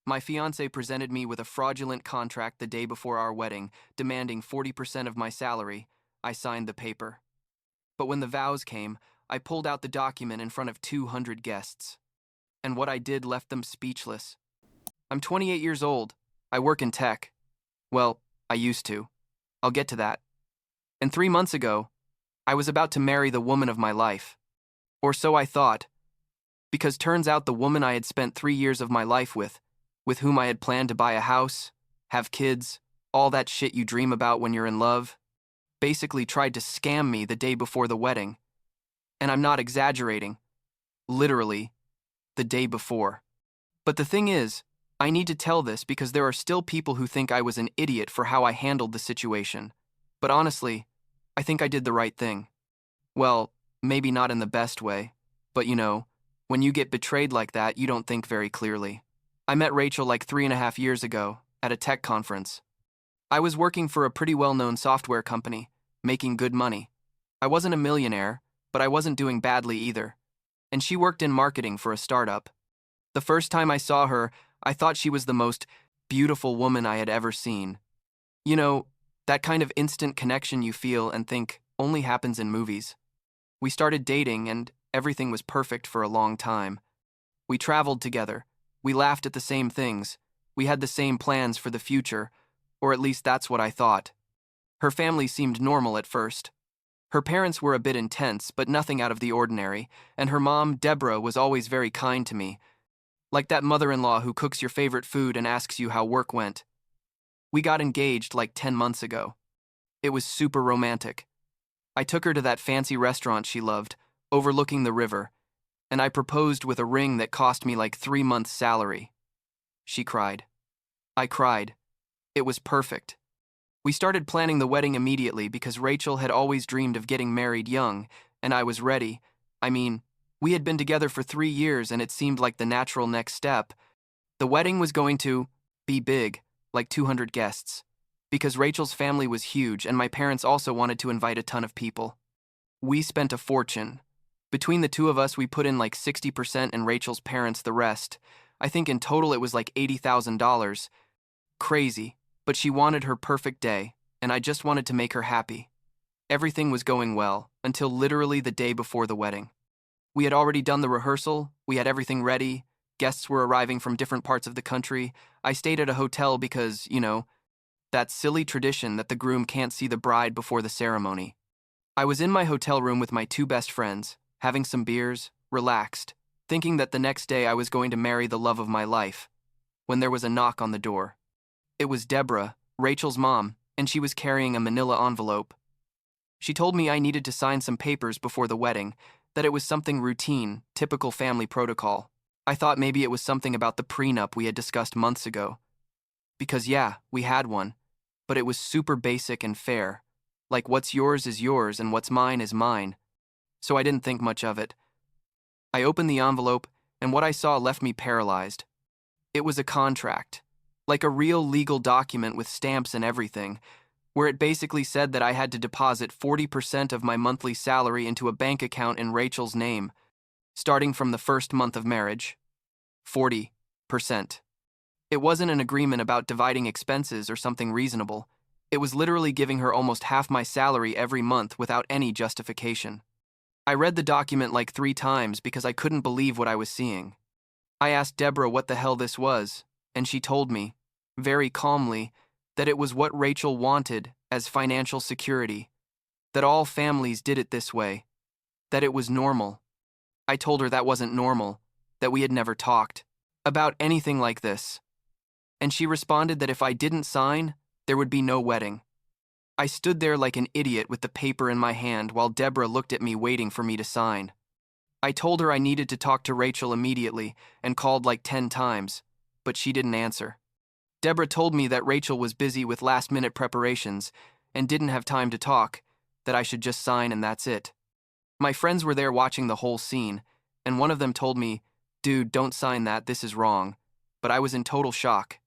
My fiancé presented me with a fraudulent contract the day before our wedding, demanding 40% of my salary. I signed the paper. But when the vows came, I pulled out the document in front of 200 guests. And what I did left them speechless. I'm 28 years old. I work in tech. Well, I used to. I'll get to that. And 3 months ago, I was about to marry the woman of my life. Or so I thought. Because turns out the woman I had spent 3 years of my life with whom I had planned to buy a house, have kids, all that shit you dream about when you're in love, basically tried to scam me the day before the wedding. And I'm not exaggerating. Literally, the day before. But the thing is, I need to tell this because there are still people who think I was an idiot for how I handled the situation. But honestly, I think I did the right thing. Well, maybe not in the best way, but when you get betrayed like that, you don't think very clearly. I met Rachel like 3.5 years ago at a tech conference. I was working for a pretty well-known software company, making good money. I wasn't a millionaire, but I wasn't doing badly either. And she worked in marketing for a startup. The first time I saw her, I thought she was the most beautiful woman I had ever seen. That kind of instant connection you feel and think only happens in movies. We started dating and everything was perfect for a long time. We traveled together. We laughed at the same things. We had the same plans for the future, or at least that's what I thought. Her family seemed normal at first. Her parents were a bit intense, but nothing out of the ordinary, and her mom, Deborah, was always very kind to me. Like that mother-in-law who cooks your favorite food and asks you how work went. We got engaged like 10 months ago. It was super romantic. I took her to that fancy restaurant she loved, overlooking the river, and I proposed with a ring that cost me like 3 months' salary. She cried. I cried. It was perfect. We started planning the wedding immediately because Rachel had always dreamed of getting married young, and I was ready. I mean, we had been together for 3 years and it seemed like the natural next step. The wedding was going to be big, like 200 guests, because Rachel's family was huge and my parents also wanted to invite a ton of people. We spent a fortune. Between the two of us, we put in like 60% and Rachel's parents the rest. I think in total it was like $80,000. Crazy, but she wanted her perfect day, and I just wanted to make her happy. Everything was going well, until literally the day before the wedding. We had already done the rehearsal, we had everything ready, guests were arriving from different parts of the country. I stayed at a hotel because, that silly tradition that the groom can't see the bride before the ceremony. I was in my hotel room with my 2 best friends, having some beers, relaxed, thinking that the next day I was going to marry the love of my life, when there was a knock on the door. It was Deborah, Rachel's mom, and she was carrying a manila envelope. She told me I needed to sign some papers before the wedding, that it was something routine, typical family protocol. I thought maybe it was something about the prenup we had discussed months ago. Because yeah, we had one, but it was super basic and fair, like what's yours is yours and what's mine is mine. So I didn't think much of it. I opened the envelope, and what I saw left me paralyzed. It was a contract, like a real legal document with stamps and everything, where it basically said that I had to deposit 40% of my monthly salary into a bank account in Rachel's name, starting from the first month of marriage. 40%. It wasn't an agreement about dividing expenses or something reasonable. It was literally giving her almost half my salary every month without any justification. I read the document like 3 times because I couldn't believe what I was seeing. I asked Deborah what the hell this was, and she told me, very calmly, that it was what Rachel wanted as financial security, that all families did it this way, that it was normal. I told her that wasn't normal, that we had never talked about anything like this. And she responded that if I didn't sign, there would be no wedding. I stood there like an idiot with the paper in my hand while Deborah looked at me waiting for me to sign. I told her I needed to talk to Rachel immediately and called like 10 times, but she didn't answer. Deborah told me that Rachel was busy with last-minute preparations and didn't have time to talk, that I should just sign and that's it. My friends were there watching the whole scene, and one of them told me, "Dude, don't sign that, this is wrong." But I was in total shock.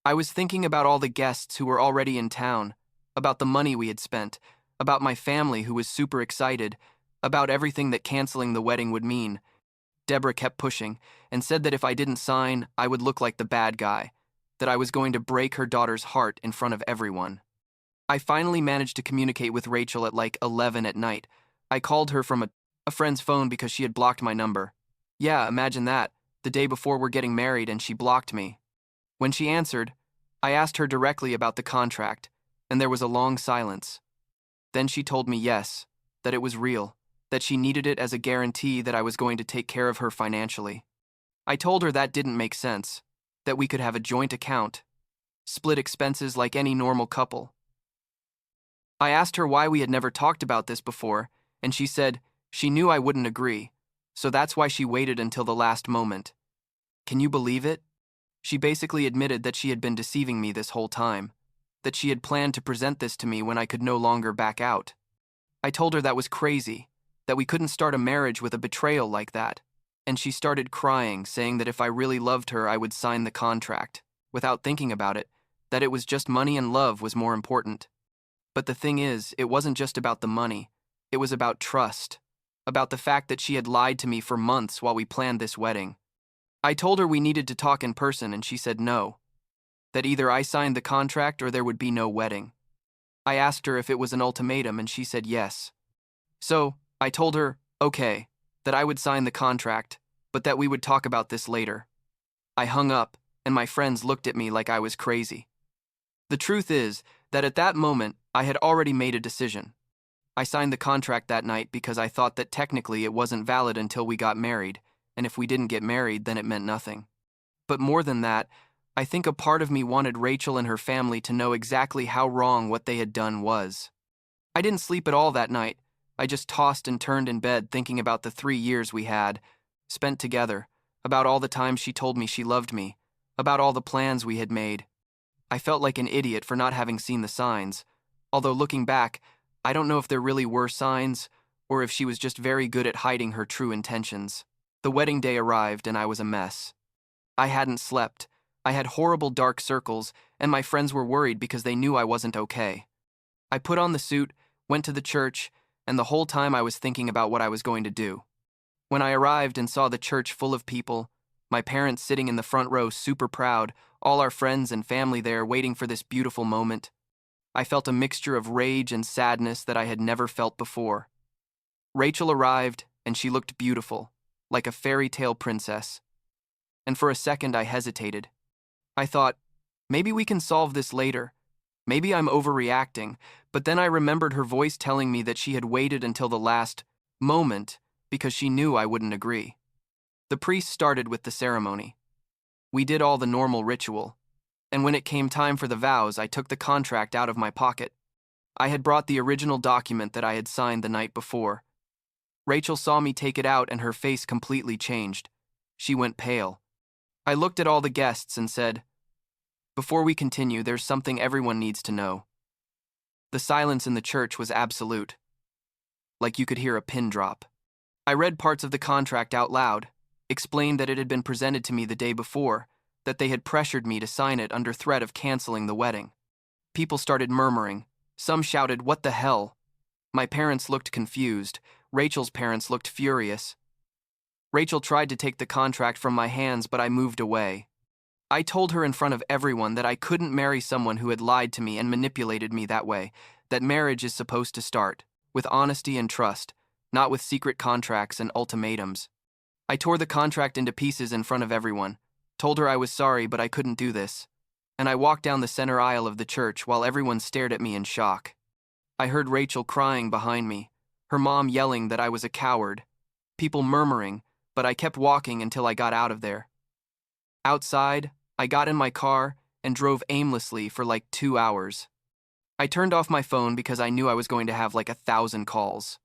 I was thinking about all the guests who were already in town, about the money we had spent, about my family who was super excited, about everything that canceling the wedding would mean. Deborah kept pushing, and said that if I didn't sign, I would look like the bad guy, that I was going to break her daughter's heart in front of everyone. I finally managed to communicate with Rachel at like 11 at night. I called her from a friend's phone because she had blocked my number. Yeah, imagine that, the day before we're getting married and she blocked me. When she answered, I asked her directly about the contract, and there was a long silence. Then she told me yes, that it was real, that she needed it as a guarantee that I was going to take care of her financially. I told her that didn't make sense, that we could have a joint account, split expenses like any normal couple. I asked her why we had never talked about this before, and she said she knew I wouldn't agree, so that's why she waited until the last moment. Can you believe it? She basically admitted that she had been deceiving me this whole time, that she had planned to present this to me when I could no longer back out. I told her that was crazy, that we couldn't start a marriage with a betrayal like that, and she started crying, saying that if I really loved her, I would sign the contract, without thinking about it, that it was just money and love was more important. But the thing is, it wasn't just about the money, it was about trust, about the fact that she had lied to me for months while we planned this wedding. I told her we needed to talk in person and she said no, that either I signed the contract or there would be no wedding. I asked her if it was an ultimatum and she said yes. So, I told her, okay, that I would sign the contract, but that we would talk about this later. I hung up, and my friends looked at me like I was crazy. The truth is that at that moment, I had already made a decision. I signed the contract that night because I thought that technically it wasn't valid until we got married, and if we didn't get married, then it meant nothing. But more than that, I think a part of me wanted Rachel and her family to know exactly how wrong what they had done was. I didn't sleep at all that night. I just tossed and turned in bed thinking about the 3 years we had spent together, about all the times she told me she loved me, about all the plans we had made. I felt like an idiot for not having seen the signs, although looking back, I don't know if there really were signs or if she was just very good at hiding her true intentions. The wedding day arrived and I was a mess. I hadn't slept. I had horrible dark circles, and my friends were worried because they knew I wasn't okay. I put on the suit, went to the church, and the whole time I was thinking about what I was going to do. When I arrived and saw the church full of people, my parents sitting in the front row super proud, all our friends and family there waiting for this beautiful moment, I felt a mixture of rage and sadness that I had never felt before. Rachel arrived, and she looked beautiful, like a fairy tale princess. And for a second I hesitated. I thought, maybe we can solve this later. Maybe I'm overreacting, but then I remembered her voice telling me that she had waited until the last moment because she knew I wouldn't agree. The priest started with the ceremony. We did all the normal ritual, and when it came time for the vows, I took the contract out of my pocket. I had brought the original document that I had signed the night before. Rachel saw me take it out and her face completely changed. She went pale. I looked at all the guests and said, "Before we continue, there's something everyone needs to know." The silence in the church was absolute, like you could hear a pin drop. I read parts of the contract out loud, explained that it had been presented to me the day before, that they had pressured me to sign it under threat of canceling the wedding. People started murmuring. Some shouted, "What the hell?" My parents looked confused. Rachel's parents looked furious. Rachel tried to take the contract from my hands, but I moved away. I told her in front of everyone that I couldn't marry someone who had lied to me and manipulated me that way, that marriage is supposed to start with honesty and trust, not with secret contracts and ultimatums. I tore the contract into pieces in front of everyone, told her I was sorry but I couldn't do this, and I walked down the center aisle of the church while everyone stared at me in shock. I heard Rachel crying behind me, her mom yelling that I was a coward, people murmuring, but I kept walking until I got out of there. Outside, I got in my car and drove aimlessly for like 2 hours. I turned off my phone because I knew I was going to have like 1,000 calls.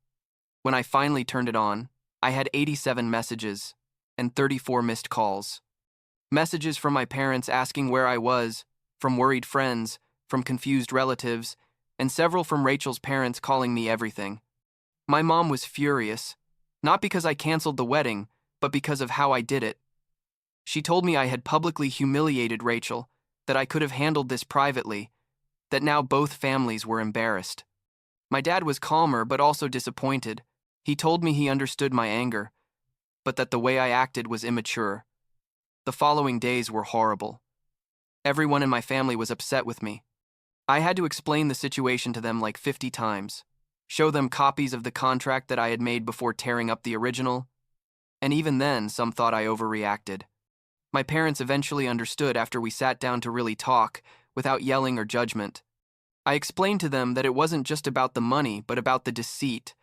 When I finally turned it on, I had 87 messages and 34 missed calls. Messages from my parents asking where I was, from worried friends, from confused relatives, and several from Rachel's parents calling me everything. My mom was furious, not because I canceled the wedding, but because of how I did it. She told me I had publicly humiliated Rachel, that I could have handled this privately, that now both families were embarrassed. My dad was calmer but also disappointed. He told me he understood my anger, but that the way I acted was immature, The following days were horrible. Everyone in my family was upset with me. I had to explain the situation to them like 50 times, show them copies of the contract that I had made before tearing up the original, and even then, some thought I overreacted. My parents eventually understood after we sat down to really talk, without yelling or judgment. I explained to them that it wasn't just about the money, but about the deceit,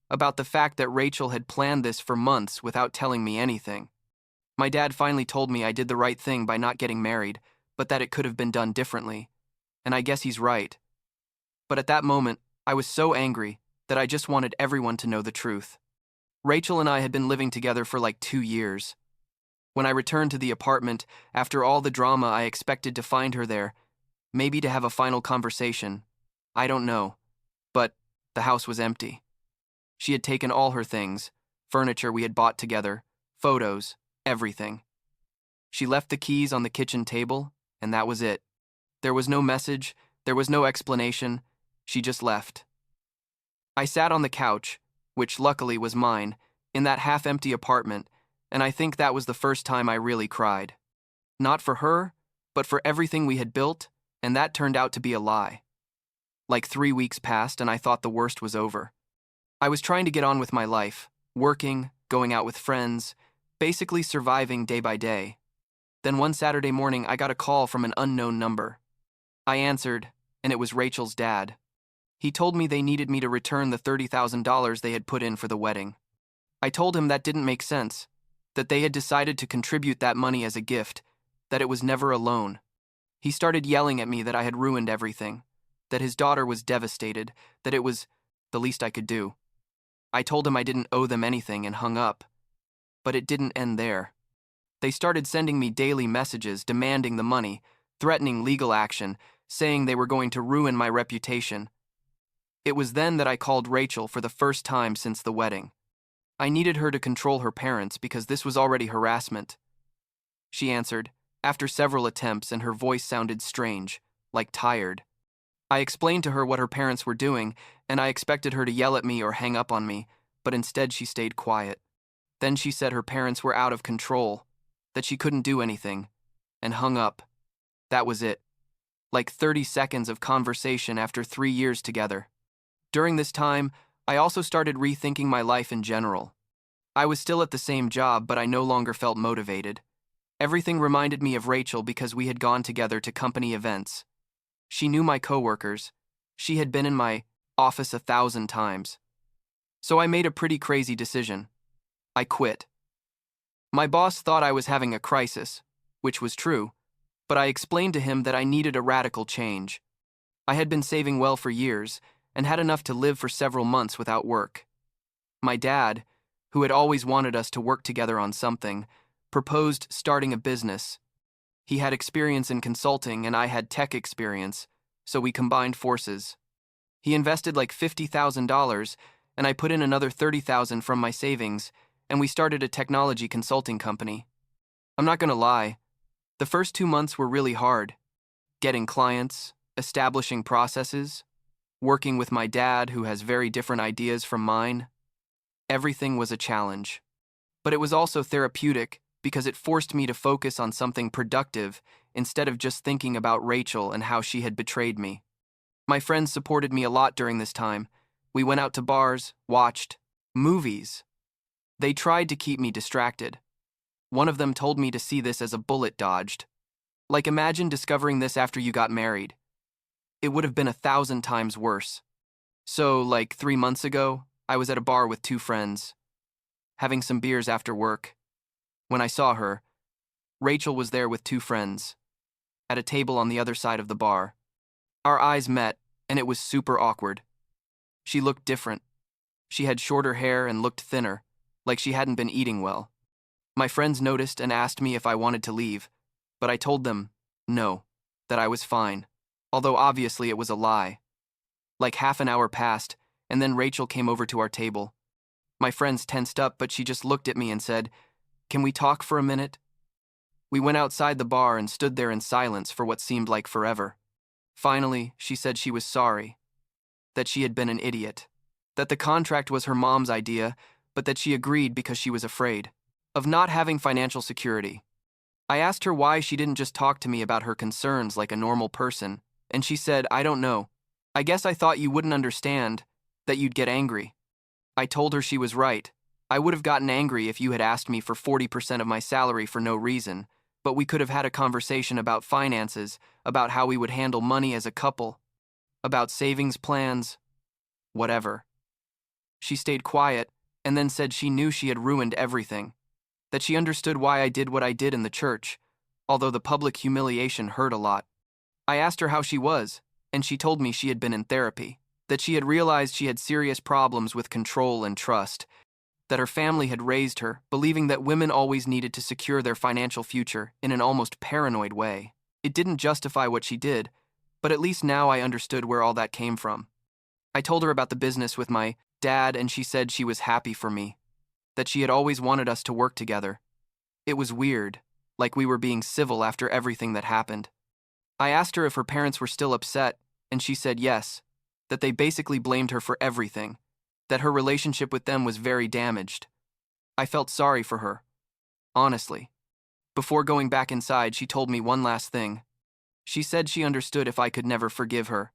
about the fact that Rachel had planned this for months without telling me anything. My dad finally told me I did the right thing by not getting married, but that it could have been done differently. And I guess he's right. But at that moment, I was so angry that I just wanted everyone to know the truth. Rachel and I had been living together for like 2 years. When I returned to the apartment, after all the drama, I expected to find her there, maybe to have a final conversation. I don't know. But the house was empty. She had taken all her things, furniture we had bought together, photos, everything. She left the keys on the kitchen table, and that was it. There was no message, there was no explanation, she just left. I sat on the couch, which luckily was mine, in that half-empty apartment, and I think that was the first time I really cried. Not for her, but for everything we had built, and that turned out to be a lie. Like 3 weeks passed, and I thought the worst was over. I was trying to get on with my life, working, going out with friends, basically surviving day by day. Then one Saturday morning, I got a call from an unknown number. I answered, and it was Rachel's dad. He told me they needed me to return the $30,000 they had put in for the wedding. I told him that didn't make sense, that they had decided to contribute that money as a gift, that it was never a loan. He started yelling at me that I had ruined everything, that his daughter was devastated, that it was the least I could do. I told him I didn't owe them anything and hung up. But it didn't end there. They started sending me daily messages demanding the money, threatening legal action, saying they were going to ruin my reputation. It was then that I called Rachel for the first time since the wedding. I needed her to control her parents because this was already harassment. She answered, after several attempts, and her voice sounded strange, like tired. I explained to her what her parents were doing, and I expected her to yell at me or hang up on me, but instead she stayed quiet. Then she said her parents were out of control, that she couldn't do anything, and hung up. That was it. Like 30 seconds of conversation after 3 years together. During this time, I also started rethinking my life in general. I was still at the same job, but I no longer felt motivated. Everything reminded me of Rachel because we had gone together to company events. She knew my coworkers. She had been in my office 1,000 times. So I made a pretty crazy decision. I quit. My boss thought I was having a crisis, which was true, but I explained to him that I needed a radical change. I had been saving well for years and had enough to live for several months without work. My dad, who had always wanted us to work together on something, proposed starting a business. He had experience in consulting and I had tech experience, so we combined forces. He invested like $50,000 and I put in another $30,000 from my savings, and we started a technology consulting company. I'm not gonna lie, the first 2 months were really hard. Getting clients, establishing processes, working with my dad who has very different ideas from mine. Everything was a challenge. But it was also therapeutic because it forced me to focus on something productive instead of just thinking about Rachel and how she had betrayed me. My friends supported me a lot during this time. We went out to bars, watched movies. They tried to keep me distracted. One of them told me to see this as a bullet dodged. Like, imagine discovering this after you got married. It would have been 1,000 times worse. So, like 3 months ago, I was at a bar with 2 friends, having some beers after work. When I saw her, Rachel was there with 2 friends, at a table on the other side of the bar. Our eyes met, and it was super awkward. She looked different. She had shorter hair and looked thinner, like she hadn't been eating well. My friends noticed and asked me if I wanted to leave, but I told them no, that I was fine, although obviously it was a lie. Like half an hour passed, and then Rachel came over to our table. My friends tensed up, but she just looked at me and said, "Can we talk for a minute?" We went outside the bar and stood there in silence for what seemed like forever. Finally, she said she was sorry, that she had been an idiot, that the contract was her mom's idea, but that she agreed because she was afraid of not having financial security. I asked her why she didn't just talk to me about her concerns like a normal person, and she said, "I don't know. I guess I thought you wouldn't understand, that you'd get angry." I told her she was right. I would have gotten angry if you had asked me for 40% of my salary for no reason, but we could have had a conversation about finances, about how we would handle money as a couple, about savings plans, whatever. She stayed quiet, and then said she knew she had ruined everything, that she understood why I did what I did in the church, although the public humiliation hurt a lot. I asked her how she was, and she told me she had been in therapy, that she had realized she had serious problems with control and trust, that her family had raised her, believing that women always needed to secure their financial future in an almost paranoid way. It didn't justify what she did, but at least now I understood where all that came from. I told her about the business with my dad, and she said she was happy for me, that she had always wanted us to work together. It was weird, like we were being civil after everything that happened. I asked her if her parents were still upset, and she said yes, that they basically blamed her for everything, that her relationship with them was very damaged. I felt sorry for her, honestly. Before going back inside, she told me one last thing. She said she understood if I could never forgive her,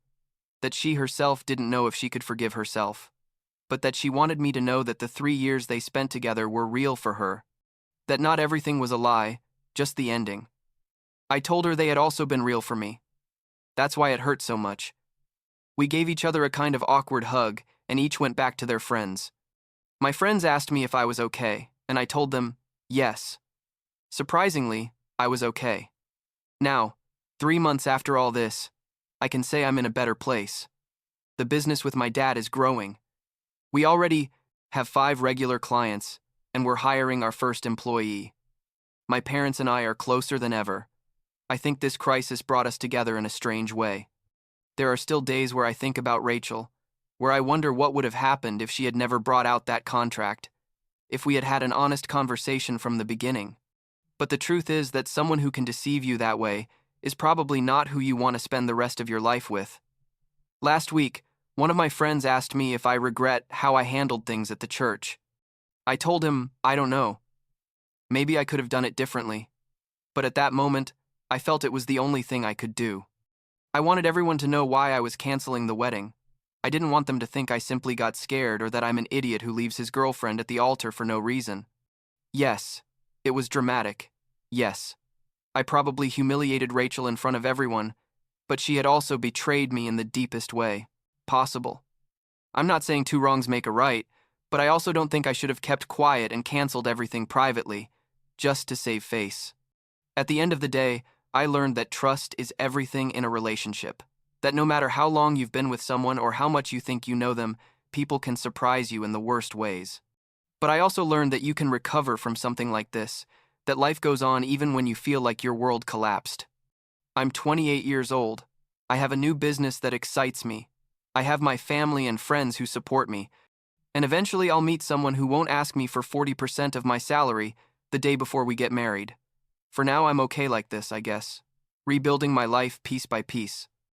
that she herself didn't know if she could forgive herself, but that she wanted me to know that the 3 years they spent together were real for her, that not everything was a lie, just the ending. I told her they had also been real for me. That's why it hurt so much. We gave each other a kind of awkward hug, and each went back to their friends. My friends asked me if I was okay, and I told them, yes. Surprisingly, I was okay. Now, 3 months after all this, I can say I'm in a better place. The business with my dad is growing. We already have 5 regular clients, and we're hiring our first employee. My parents and I are closer than ever. I think this crisis brought us together in a strange way. There are still days where I think about Rachel, where I wonder what would have happened if she had never brought out that contract, if we had had an honest conversation from the beginning. But the truth is that someone who can deceive you that way is probably not who you want to spend the rest of your life with. Last week, one of my friends asked me if I regret how I handled things at the church. I told him, I don't know. Maybe I could have done it differently. But at that moment, I felt it was the only thing I could do. I wanted everyone to know why I was canceling the wedding. I didn't want them to think I simply got scared or that I'm an idiot who leaves his girlfriend at the altar for no reason. Yes, it was dramatic. Yes, I probably humiliated Rachel in front of everyone, but she had also betrayed me in the deepest way possible. I'm not saying 2 wrongs make a right, but I also don't think I should have kept quiet and canceled everything privately, just to save face. At the end of the day, I learned that trust is everything in a relationship, that no matter how long you've been with someone or how much you think you know them, people can surprise you in the worst ways. But I also learned that you can recover from something like this, that life goes on even when you feel like your world collapsed. I'm 28 years old. I have a new business that excites me. I have my family and friends who support me, and eventually I'll meet someone who won't ask me for 40% of my salary the day before we get married. For now, I'm okay like this, I guess. Rebuilding my life piece by piece.